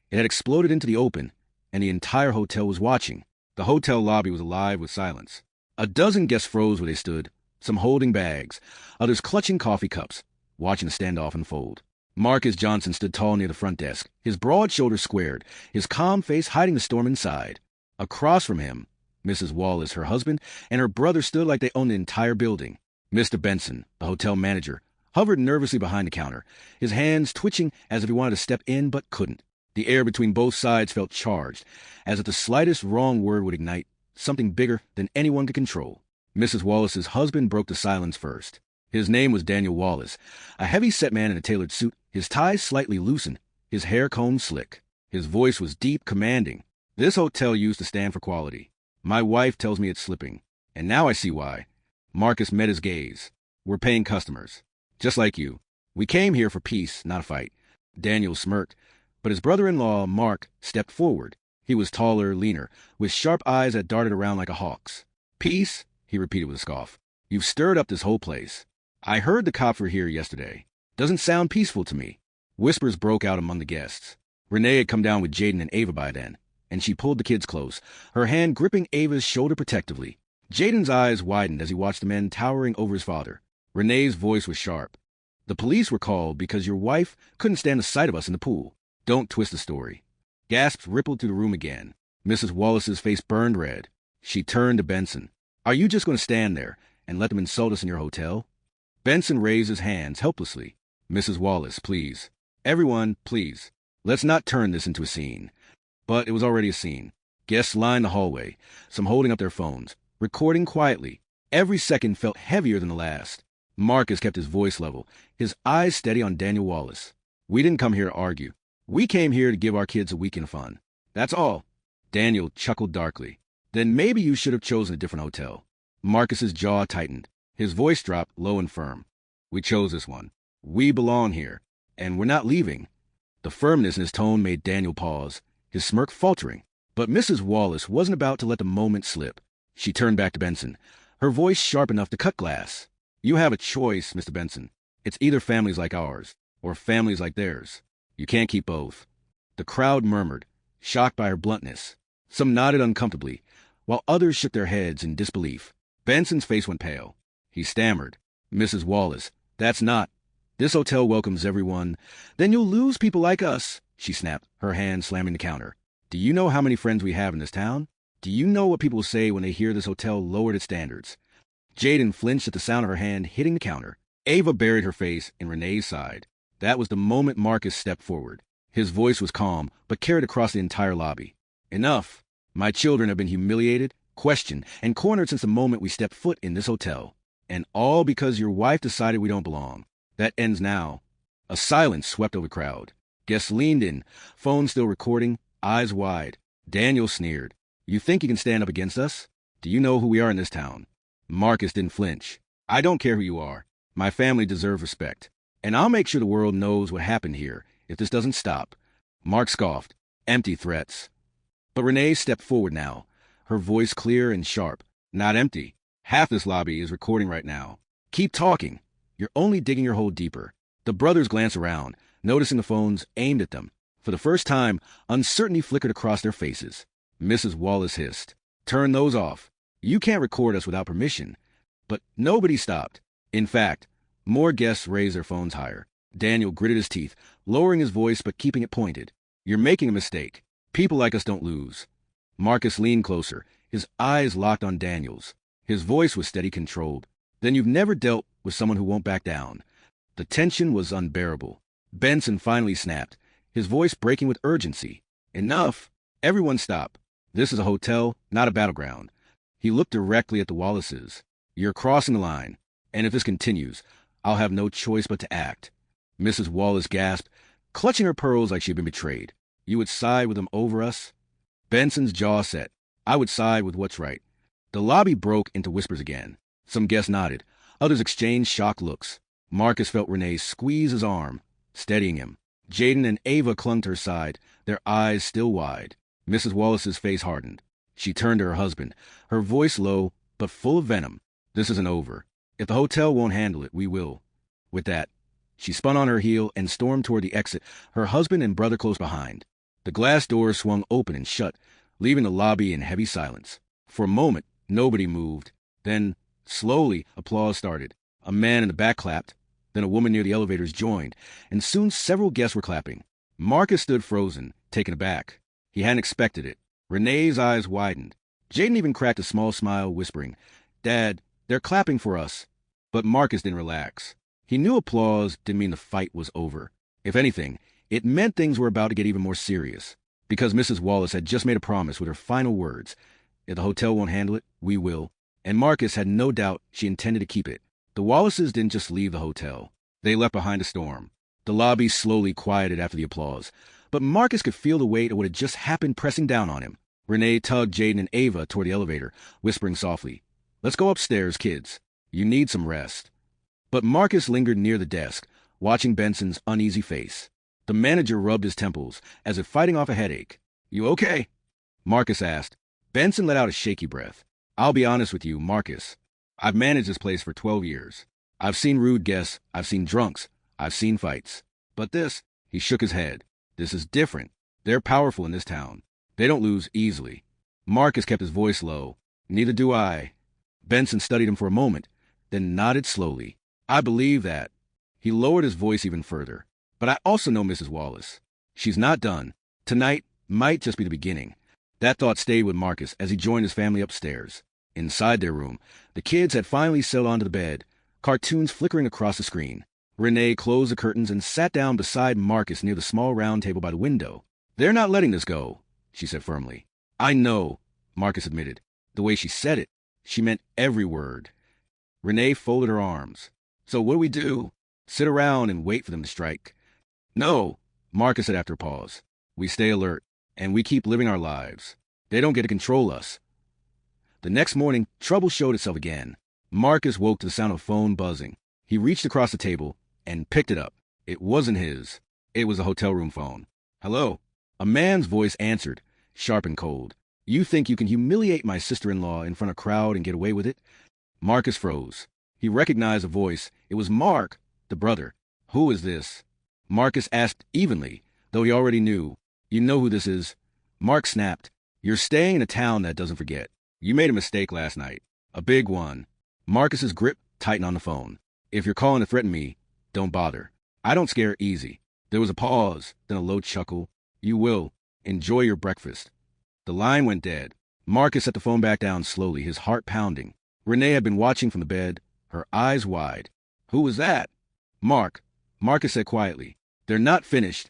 It had exploded into the open, and the entire hotel was watching. The hotel lobby was alive with silence. A dozen guests froze where they stood, some holding bags, others clutching coffee cups, watching the standoff unfold. Marcus Johnson stood tall near the front desk, his broad shoulders squared, his calm face hiding the storm inside. Across from him, Mrs. Wallace, her husband, and her brother stood like they owned the entire building. Mr. Benson, the hotel manager, hovered nervously behind the counter, his hands twitching as if he wanted to step in but couldn't. The air between both sides felt charged, as if the slightest wrong word would ignite something bigger than anyone could control. Mrs. Wallace's husband broke the silence first. His name was Daniel Wallace, a heavy-set man in a tailored suit, his ties slightly loosened, his hair combed slick. His voice was deep, commanding. This hotel used to stand for quality. My wife tells me it's slipping, and now I see why. Marcus met his gaze. We're paying customers. Just like you. We came here for peace, not a fight. Daniel smirked, but his brother-in-law, Mark, stepped forward. He was taller, leaner, with sharp eyes that darted around like a hawk's. Peace? He repeated with a scoff. You've stirred up this whole place. I heard the cops were here yesterday. Doesn't sound peaceful to me. Whispers broke out among the guests. Renee had come down with Jaden and Ava by then, and she pulled the kids close, her hand gripping Ava's shoulder protectively. Jaden's eyes widened as he watched the men towering over his father. Renee's voice was sharp. The police were called because your wife couldn't stand the sight of us in the pool. Don't twist the story. Gasps rippled through the room again. Mrs. Wallace's face burned red. She turned to Benson. Are you just going to stand there and let them insult us in your hotel? Benson raised his hands helplessly. Mrs. Wallace, please. Everyone, please. Let's not turn this into a scene. But it was already a scene. Guests lined the hallway, some holding up their phones, recording quietly. Every second felt heavier than the last. Marcus kept his voice level, his eyes steady on Daniel Wallace. We didn't come here to argue. We came here to give our kids a weekend of fun. That's all. Daniel chuckled darkly. Then maybe you should have chosen a different hotel. Marcus's jaw tightened. His voice dropped low and firm. We chose this one. We belong here, and we're not leaving. The firmness in his tone made Daniel pause, his smirk faltering. But Mrs. Wallace wasn't about to let the moment slip. She turned back to Benson, her voice sharp enough to cut glass. You have a choice, Mr. Benson. It's either families like ours, or families like theirs. You can't keep both. The crowd murmured, shocked by her bluntness. Some nodded uncomfortably, while others shook their heads in disbelief. Benson's face went pale. He stammered. Mrs. Wallace, that's not. This hotel welcomes everyone. Then you'll lose people like us, she snapped, her hand slamming the counter. Do you know how many friends we have in this town? Do you know what people say when they hear this hotel lowered its standards? Jaden flinched at the sound of her hand hitting the counter. Ava buried her face in Renee's side. That was the moment Marcus stepped forward. His voice was calm, but carried across the entire lobby. Enough. My children have been humiliated, questioned, and cornered since the moment we stepped foot in this hotel. And all because your wife decided we don't belong. That ends now. A silence swept over the crowd. Guests leaned in, phone still recording, eyes wide. Daniel sneered. You think you can stand up against us? Do you know who we are in this town? Marcus didn't flinch. I don't care who you are. My family deserves respect. And I'll make sure the world knows what happened here if this doesn't stop. Mark scoffed. Empty threats. But Renee stepped forward now, her voice clear and sharp. Not empty. Half this lobby is recording right now. Keep talking. You're only digging your hole deeper. The brothers glanced around, noticing the phones aimed at them. For the first time, uncertainty flickered across their faces. Mrs. Wallace hissed. Turn those off. You can't record us without permission. But nobody stopped. In fact, more guests raised their phones higher. Daniel gritted his teeth, lowering his voice but keeping it pointed. You're making a mistake. People like us don't lose. Marcus leaned closer, his eyes locked on Daniel's. His voice was steady, controlled. Then you've never dealt with someone who won't back down. The tension was unbearable. Benson finally snapped, his voice breaking with urgency. Enough. Everyone stop. This is a hotel, not a battleground. He looked directly at the Wallaces. You're crossing the line, and if this continues, I'll have no choice but to act. Mrs. Wallace gasped, clutching her pearls like she'd been betrayed. You would side with them over us? Benson's jaw set. I would side with what's right. The lobby broke into whispers again. Some guests nodded. Others exchanged shocked looks. Marcus felt Renee squeeze his arm, steadying him. Jaden and Ava clung to her side, their eyes still wide. Mrs. Wallace's face hardened. She turned to her husband, her voice low but full of venom. This isn't over. If the hotel won't handle it, we will. With that, she spun on her heel and stormed toward the exit, her husband and brother close behind. The glass doors swung open and shut, leaving the lobby in heavy silence. For a moment, nobody moved. Then, slowly, applause started. A man in the back clapped. Then a woman near the elevators joined, and soon several guests were clapping. Marcus stood frozen, taken aback. He hadn't expected it. Renee's eyes widened. Jaden even cracked a small smile, whispering, Dad, they're clapping for us. But Marcus didn't relax. He knew applause didn't mean the fight was over. If anything, it meant things were about to get even more serious. Because Mrs. Wallace had just made a promise with her final words. If the hotel won't handle it, we will. And Marcus had no doubt she intended to keep it. The Wallaces didn't just leave the hotel. They left behind a storm. The lobby slowly quieted after the applause. But Marcus could feel the weight of what had just happened pressing down on him. Renee tugged Jaden and Ava toward the elevator, whispering softly, Let's go upstairs, kids. You need some rest. But Marcus lingered near the desk, watching Benson's uneasy face. The manager rubbed his temples, as if fighting off a headache. "You okay?" Marcus asked. Benson let out a shaky breath. "I'll be honest with you, Marcus. I've managed this place for 12 years. I've seen rude guests, I've seen drunks, I've seen fights. But this," he shook his head, "this is different. They're powerful in this town. They don't lose easily." Marcus kept his voice low. "Neither do I." Benson studied him for a moment, then nodded slowly. "I believe that." He lowered his voice even further. "But I also know Mrs. Wallace. She's not done. Tonight might just be the beginning." That thought stayed with Marcus as he joined his family upstairs. Inside their room, the kids had finally settled onto the bed, cartoons flickering across the screen. Renee closed the curtains and sat down beside Marcus near the small round table by the window. "They're not letting this go," she said firmly. "I know," Marcus admitted. The way she said it, she meant every word. Renee folded her arms. "So what do we do? Sit around and wait for them to strike?" "No," Marcus said after a pause. "We stay alert, and we keep living our lives. They don't get to control us." The next morning, trouble showed itself again. Marcus woke to the sound of a phone buzzing. He reached across the table and picked it up. It wasn't his. It was a hotel room phone. "Hello?" A man's voice answered, sharp and cold. "You think you can humiliate my sister-in-law in front of a crowd and get away with it?" Marcus froze. He recognized the voice. It was Mark, the brother. "Who is this?" Marcus asked evenly, though he already knew. "You know who this is." Mark snapped. "You're staying in a town that doesn't forget. You made a mistake last night. A big one." Marcus's grip tightened on the phone. "If you're calling to threaten me, don't bother. I don't scare easy." There was a pause, then a low chuckle. "You will. Enjoy your breakfast." The line went dead. Marcus set the phone back down slowly, his heart pounding. Renee had been watching from the bed, her eyes wide. "Who was that?" "Mark," Marcus said quietly. "They're not finished."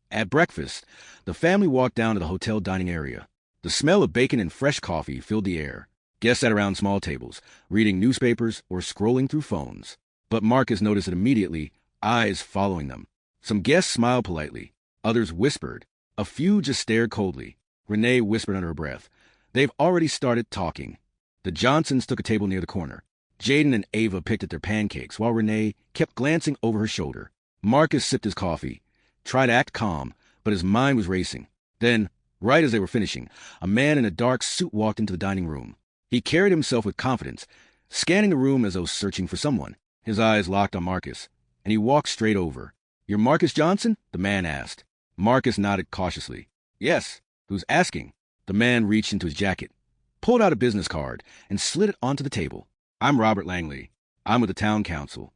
At breakfast, the family walked down to the hotel dining area. The smell of bacon and fresh coffee filled the air. Guests sat around small tables, reading newspapers or scrolling through phones. But Marcus noticed it immediately, eyes following them. Some guests smiled politely. Others whispered. A few just stared coldly. Renee whispered under her breath. "They've already started talking." The Johnsons took a table near the corner. Jaden and Ava picked at their pancakes, while Renee kept glancing over her shoulder. Marcus sipped his coffee, tried to act calm, but his mind was racing. Then, right as they were finishing, a man in a dark suit walked into the dining room. He carried himself with confidence, scanning the room as though searching for someone. His eyes locked on Marcus, and he walked straight over. "You're Marcus Johnson?" the man asked. Marcus nodded cautiously. "Yes. Who's asking?" The man reached into his jacket, pulled out a business card, and slid it onto the table. "I'm Robert Langley. I'm with the town council."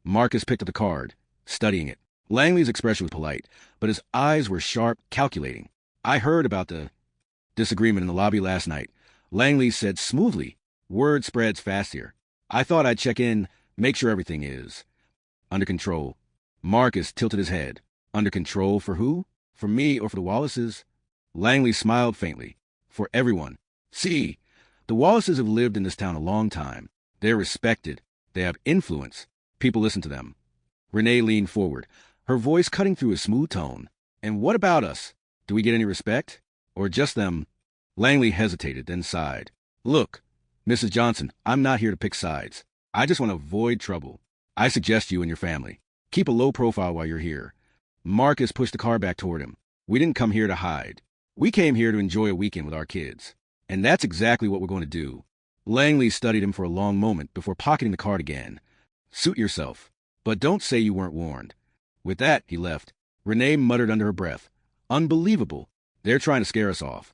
Marcus picked up the card, studying it. Langley's expression was polite, but his eyes were sharp, calculating. "I heard about the disagreement in the lobby last night," Langley said smoothly. "Word spreads fast here. I thought I'd check in, make sure everything is under control." Marcus tilted his head. "Under control for who? For me or for the Wallaces?" Langley smiled faintly. "For everyone. See, the Wallaces have lived in this town a long time. They're respected. They have influence. People listen to them." Renee leaned forward, her voice cutting through a smooth tone. "And what about us? Do we get any respect? Or just them?" Langley hesitated, then sighed. "Look, Mrs. Johnson, I'm not here to pick sides. I just want to avoid trouble. I suggest you and your family keep a low profile while you're here." Marcus pushed the car back toward him. "We didn't come here to hide. We came here to enjoy a weekend with our kids. And that's exactly what we're going to do." Langley studied him for a long moment before pocketing the card again. "Suit yourself, but don't say you weren't warned." With that, he left. Renee muttered under her breath. "Unbelievable. They're trying to scare us off."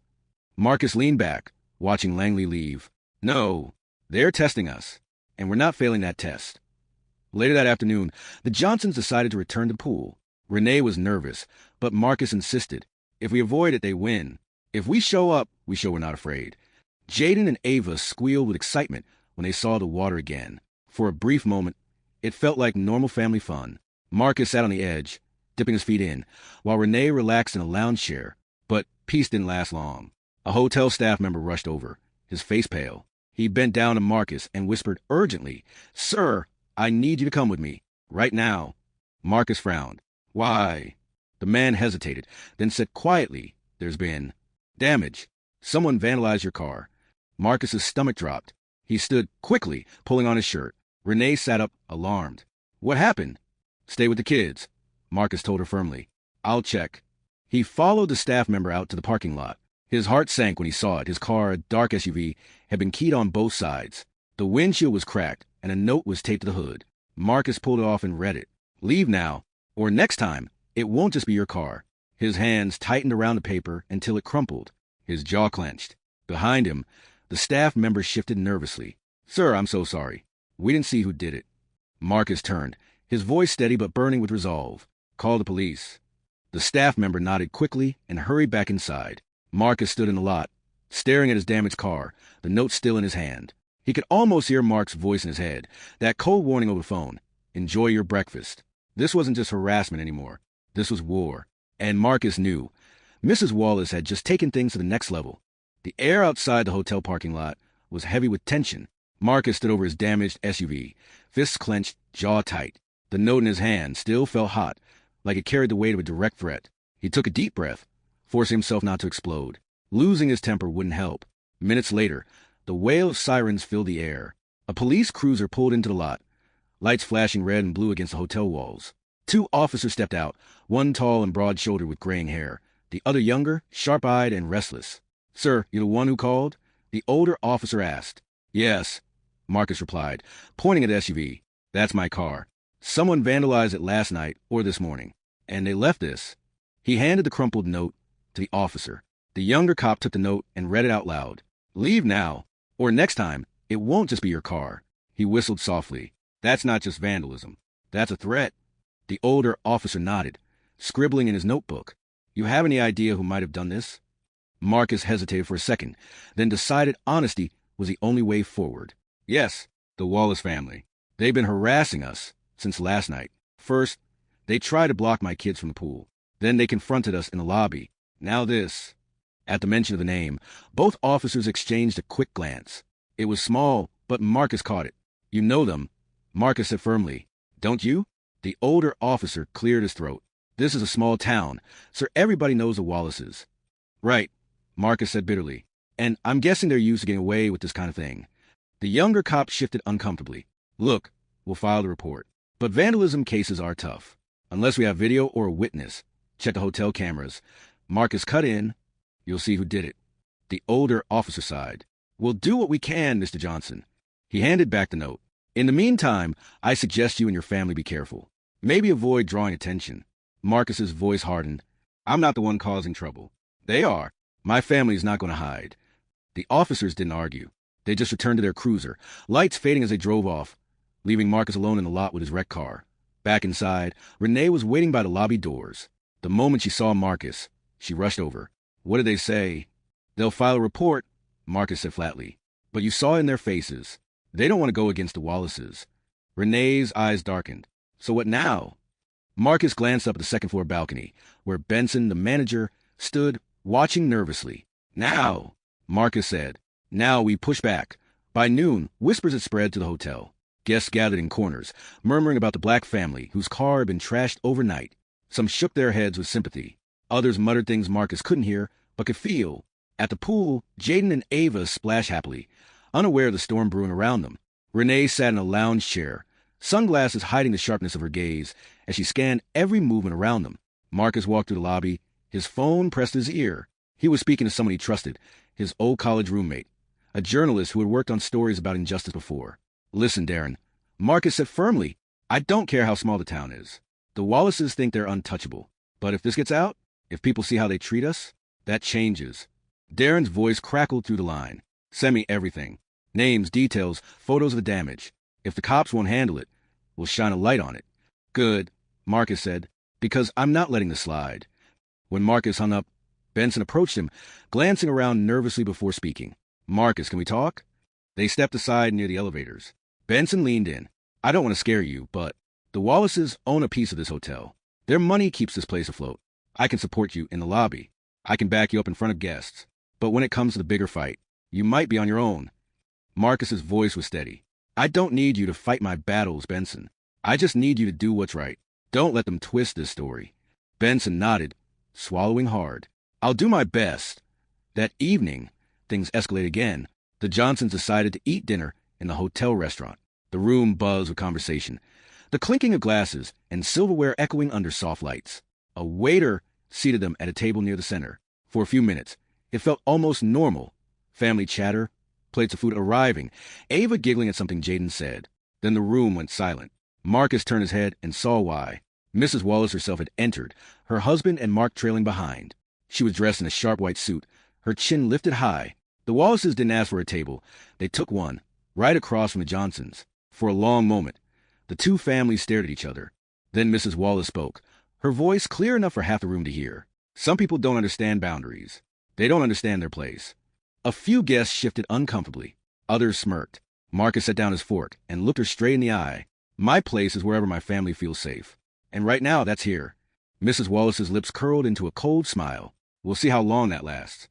Marcus leaned back, watching Langley leave. "No, they're testing us, and we're not failing that test." Later that afternoon, the Johnsons decided to return to the pool. Renee was nervous, but Marcus insisted. "If we avoid it, they win. If we show up, we show we're not afraid." Jaden and Ava squealed with excitement when they saw the water again. For a brief moment, it felt like normal family fun. Marcus sat on the edge, dipping his feet in, while Renee relaxed in a lounge chair. But peace didn't last long. A hotel staff member rushed over, his face pale. He bent down to Marcus and whispered urgently, "Sir, I need you to come with me. Right now." Marcus frowned. "Why?" The man hesitated, then said quietly, "There's been damage. Someone vandalized your car." Marcus's stomach dropped. He stood quickly, pulling on his shirt. Renee sat up, alarmed. What happened? Stay with the kids, Marcus told her firmly. I'll check. He followed the staff member out to the parking lot. His heart sank when he saw it. His car, a dark SUV, had been keyed on both sides. The windshield was cracked, and a note was taped to the hood. Marcus pulled it off and read it. Leave now, or next time, it won't just be your car. His hands tightened around the paper until it crumpled. His jaw clenched. Behind him, the staff member shifted nervously. Sir, I'm so sorry. We didn't see who did it. Marcus turned, his voice steady but burning with resolve. Call the police. The staff member nodded quickly and hurried back inside. Marcus stood in the lot, staring at his damaged car, the note still in his hand. He could almost hear Mark's voice in his head, that cold warning over the phone. Enjoy your breakfast. This wasn't just harassment anymore. This was war. And Marcus knew. Mrs. Wallace had just taken things to the next level. The air outside the hotel parking lot was heavy with tension. Marcus stood over his damaged SUV, fists clenched, jaw tight. The note in his hand still felt hot, like it carried the weight of a direct threat. He took a deep breath, forcing himself not to explode. Losing his temper wouldn't help. Minutes later, the wail of sirens filled the air. A police cruiser pulled into the lot, lights flashing red and blue against the hotel walls. 2 officers stepped out, one tall and broad-shouldered with graying hair, the other younger, sharp-eyed, and restless. Sir, you're the one who called? The older officer asked. Yes, Marcus replied, pointing at the SUV. That's my car. Someone vandalized it last night or this morning, and they left this. He handed the crumpled note to the officer. The younger cop took the note and read it out loud. Leave now, or next time, it won't just be your car. He whistled softly. That's not just vandalism. That's a threat. The older officer nodded, scribbling in his notebook. You have any idea who might have done this? Marcus hesitated for a second, then decided honesty was the only way forward. Yes, the Wallace family. They've been harassing us since last night. First, they tried to block my kids from the pool. Then they confronted us in the lobby. Now this. At the mention of the name, both officers exchanged a quick glance. It was small, but Marcus caught it. You know them, Marcus said firmly. Don't you? The older officer cleared his throat. This is a small town, so everybody knows the Wallaces. Right, Marcus said bitterly. And I'm guessing they're used to getting away with this kind of thing. The younger cop shifted uncomfortably. Look, we'll file the report. But vandalism cases are tough. Unless we have video or a witness. Check the hotel cameras. Marcus cut in. You'll see who did it. The older officer sighed. We'll do what we can, Mr. Johnson. He handed back the note. In the meantime, I suggest you and your family be careful. Maybe avoid drawing attention. Marcus's voice hardened. I'm not the one causing trouble. They are. My family is not going to hide. The officers didn't argue. They just returned to their cruiser, lights fading as they drove off, leaving Marcus alone in the lot with his wrecked car. Back inside, Renee was waiting by the lobby doors. The moment she saw Marcus, she rushed over. What did they say? They'll file a report, Marcus said flatly. But you saw in their faces. They don't want to go against the Wallaces. Renee's eyes darkened. So what now? Marcus glanced up at the second-floor balcony, where Benson, the manager, stood, watching nervously. Now, Marcus said. Now we push back. By noon, whispers had spread to the hotel. Guests gathered in corners, murmuring about the black family whose car had been trashed overnight. Some shook their heads with sympathy. Others muttered things Marcus couldn't hear, but could feel. At the pool, Jaden and Ava splashed happily, unaware of the storm brewing around them. Renee sat in a lounge chair, sunglasses hiding the sharpness of her gaze as she scanned every movement around them. Marcus walked through the lobby, his phone pressed to his ear. He was speaking to someone he trusted, his old college roommate, a journalist who had worked on stories about injustice before. Listen, Darren, Marcus said firmly, I don't care how small the town is. The Wallaces think they're untouchable. But if this gets out, if people see how they treat us, that changes. Darren's voice crackled through the line. Send me everything. Names, details, photos of the damage. If the cops won't handle it, we'll shine a light on it. Good, Marcus said, because I'm not letting this slide. When Marcus hung up, Benson approached him, glancing around nervously before speaking. Marcus, can we talk? They stepped aside near the elevators. Benson leaned in. I don't want to scare you, but the Wallaces own a piece of this hotel. Their money keeps this place afloat. I can support you in the lobby. I can back you up in front of guests. But when it comes to the bigger fight, you might be on your own. Marcus's voice was steady. I don't need you to fight my battles, Benson. I just need you to do what's right. Don't let them twist this story. Benson nodded, swallowing hard. I'll do my best. That evening, things escalated again. The Johnsons decided to eat dinner in the hotel restaurant. The room buzzed with conversation, the clinking of glasses and silverware echoing under soft lights. A waiter seated them at a table near the center. For a few minutes, it felt almost normal. Family chatter, plates of food arriving, Ava giggling at something Jaden said. Then the room went silent. Marcus turned his head and saw why. Mrs. Wallace herself had entered, her husband and Mark trailing behind. She was dressed in a sharp white suit, her chin lifted high. The Wallaces didn't ask for a table. They took one, right across from the Johnsons. For a long moment, the two families stared at each other. Then Mrs. Wallace spoke, her voice clear enough for half the room to hear. Some people don't understand boundaries. They don't understand their place. A few guests shifted uncomfortably. Others smirked. Marcus set down his fork and looked her straight in the eye. My place is wherever my family feels safe. And right now, that's here. Mrs. Wallace's lips curled into a cold smile. We'll see how long that lasts.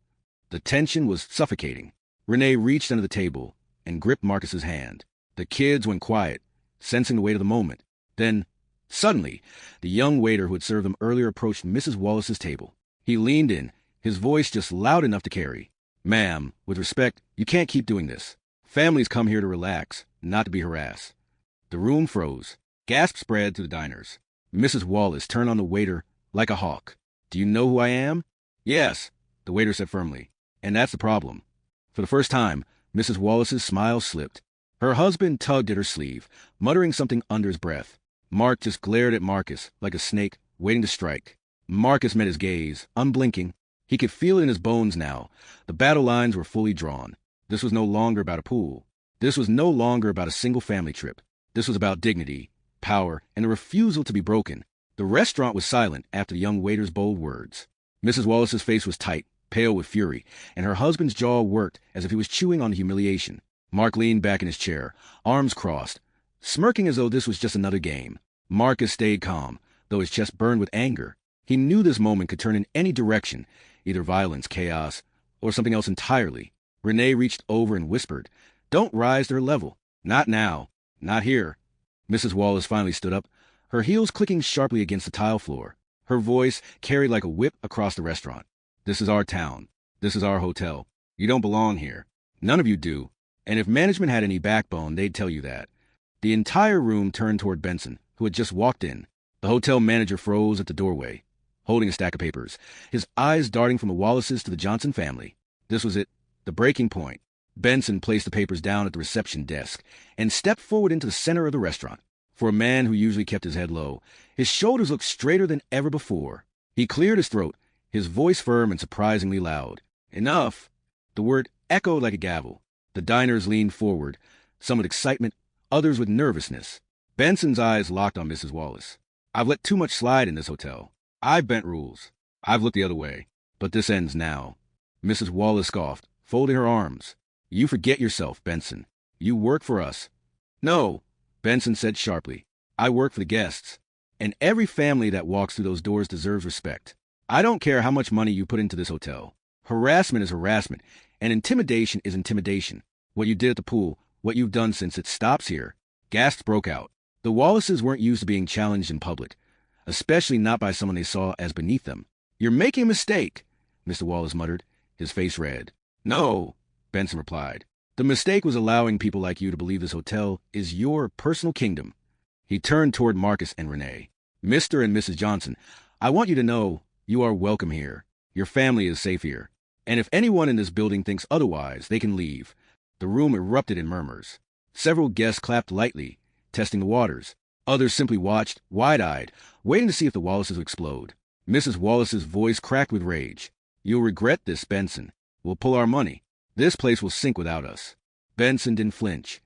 The tension was suffocating. Renee reached under the table and gripped Marcus's hand. The kids went quiet, sensing the weight of the moment. Then, suddenly, the young waiter who had served them earlier approached Mrs. Wallace's table. He leaned in, his voice just loud enough to carry. Ma'am, with respect, you can't keep doing this. Families come here to relax, not to be harassed. The room froze. Gasps spread through the diners. Mrs. Wallace turned on the waiter like a hawk. Do you know who I am? Yes, the waiter said firmly. And that's the problem. For the first time, Mrs. Wallace's smile slipped. Her husband tugged at her sleeve, muttering something under his breath. Mark just glared at Marcus like a snake waiting to strike. Marcus met his gaze, unblinking. He could feel it in his bones now. The battle lines were fully drawn. This was no longer about a pool. This was no longer about a single family trip. This was about dignity, power, and a refusal to be broken. The restaurant was silent after the young waiter's bold words. Mrs. Wallace's face was tight, pale with fury, and her husband's jaw worked as if he was chewing on humiliation. Mark leaned back in his chair, arms crossed, smirking as though this was just another game. Marcus stayed calm, though his chest burned with anger. He knew this moment could turn in any direction, either violence, chaos, or something else entirely. Renee reached over and whispered, "Don't rise to her level. Not now. Not here." Mrs. Wallace finally stood up, her heels clicking sharply against the tile floor. Her voice carried like a whip across the restaurant. "This is our town. This is our hotel. You don't belong here. None of you do. And if management had any backbone, they'd tell you that." The entire room turned toward Benson, who had just walked in. The hotel manager froze at the doorway, holding a stack of papers, his eyes darting from the Wallaces to the Johnson family. This was it, the breaking point. Benson placed the papers down at the reception desk and stepped forward into the center of the restaurant. For a man who usually kept his head low, his shoulders looked straighter than ever before. He cleared his throat, his voice firm and surprisingly loud. "Enough!" The word echoed like a gavel. The diners leaned forward, some with excitement, others with nervousness. Benson's eyes locked on Mrs. Wallace. "I've let too much slide in this hotel. I've bent rules. I've looked the other way. But this ends now." Mrs. Wallace scoffed, folding her arms. "You forget yourself, Benson. You work for us." "No," Benson said sharply. "I work for the guests. And every family that walks through those doors deserves respect. I don't care how much money you put into this hotel. Harassment is harassment, and intimidation is intimidation. What you did at the pool, what you've done since it stops here." Gasps broke out. The Wallaces weren't used to being challenged in public, especially not by someone they saw as beneath them. "You're making a mistake," Mr. Wallace muttered, his face red. "No," Benson replied. "The mistake was allowing people like you to believe this hotel is your personal kingdom." He turned toward Marcus and Renee. "Mr. and Mrs. Johnson, I want you to know you are welcome here. Your family is safe here. And if anyone in this building thinks otherwise, they can leave." The room erupted in murmurs. Several guests clapped lightly, testing the waters. Others simply watched, wide-eyed, waiting to see if the Wallaces would explode. Mrs. Wallace's voice cracked with rage. "You'll regret this, Benson. We'll pull our money. This place will sink without us." Benson didn't flinch.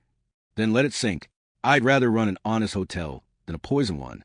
"Then let it sink. I'd rather run an honest hotel than a poison one."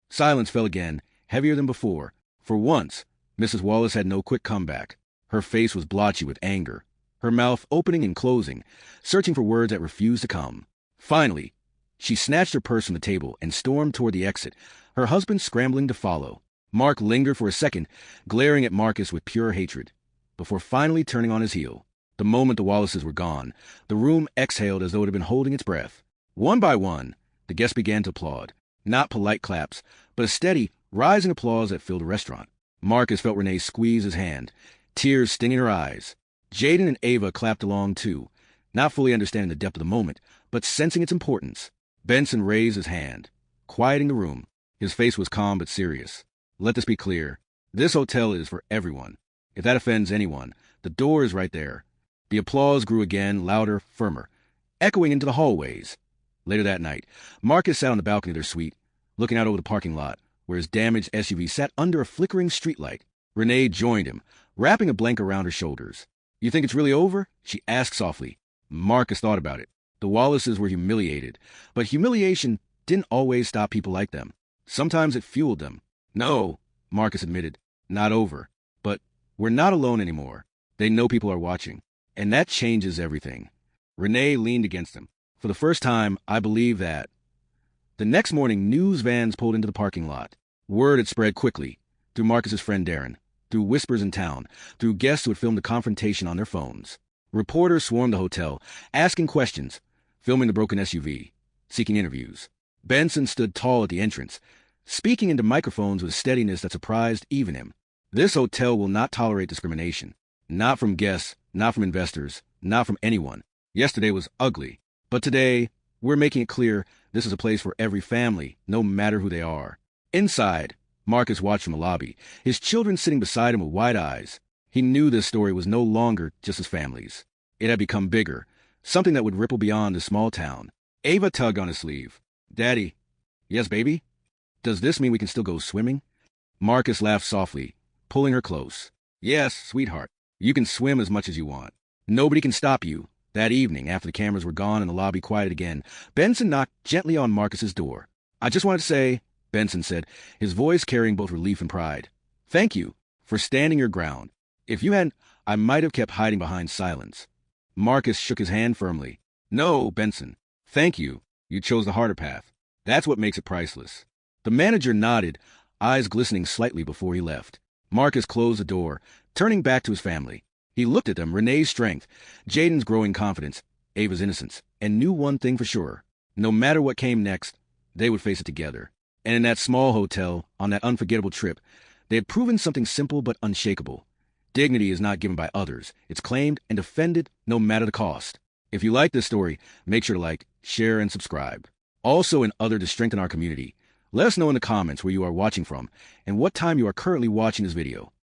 Silence fell again, heavier than before. For once, Mrs. Wallace had no quick comeback. Her face was blotchy with anger, her mouth opening and closing, searching for words that refused to come. Finally, she snatched her purse from the table and stormed toward the exit, her husband scrambling to follow. Mark lingered for a second, glaring at Marcus with pure hatred, before finally turning on his heel. The moment the Wallaces were gone, the room exhaled as though it had been holding its breath. One by one, the guests began to applaud. Not polite claps, but a steady, rising applause that filled the restaurant. Marcus felt Renee squeeze his hand, tears stinging her eyes. Jaden and Ava clapped along too, not fully understanding the depth of the moment, but sensing its importance. Benson raised his hand, quieting the room. His face was calm but serious. Let this be clear. This hotel is for everyone. If that offends anyone, the door is right there. The applause grew again, louder, firmer, echoing into the hallways. Later that night, Marcus sat on the balcony of their suite, looking out over the parking lot, where his damaged SUV sat under a flickering streetlight. Renee joined him, wrapping a blanket around her shoulders. "You think it's really over?" she asked softly. Marcus thought about it. The Wallaces were humiliated, but humiliation didn't always stop people like them. Sometimes it fueled them. "No," Marcus admitted, "not over. But we're not alone anymore. They know people are watching, and that changes everything." Renee leaned against him. "For the first time, I believe that." The next morning, news vans pulled into the parking lot. Word had spread quickly, through Marcus's friend Darren, through whispers in town, through guests who had filmed the confrontation on their phones. Reporters swarmed the hotel, asking questions, filming the broken SUV, seeking interviews. Benson stood tall at the entrance, speaking into microphones with a steadiness that surprised even him. This hotel will not tolerate discrimination. Not from guests, not from investors, not from anyone. Yesterday was ugly, but today, we're making it clear this is a place for every family, no matter who they are. Inside, Marcus watched from the lobby, his children sitting beside him with wide eyes. He knew this story was no longer just his family's. It had become bigger, something that would ripple beyond the small town. Ava tugged on his sleeve. "Daddy." "Yes, baby?" "Does this mean we can still go swimming?" Marcus laughed softly, pulling her close. "Yes, sweetheart. You can swim as much as you want. Nobody can stop you." That evening, after the cameras were gone and the lobby quieted again, Benson knocked gently on Marcus's door. "I just wanted to say," Benson said, his voice carrying both relief and pride, "thank you for standing your ground. If you hadn't, I might have kept hiding behind silence." Marcus shook his hand firmly. "No, Benson. Thank you. You chose the harder path. That's what makes it priceless." The manager nodded, eyes glistening slightly before he left. Marcus closed the door, turning back to his family. He looked at them, Renee's strength, Jaden's growing confidence, Ava's innocence, and knew one thing for sure. No matter what came next, they would face it together. And in that small hotel, on that unforgettable trip, they had proven something simple but unshakable. Dignity is not given by others. It's claimed and defended no matter the cost. If you like this story, make sure to like, share, and subscribe. Also, and other to strengthen our community, let us know in the comments where you are watching from and what time you are currently watching this video.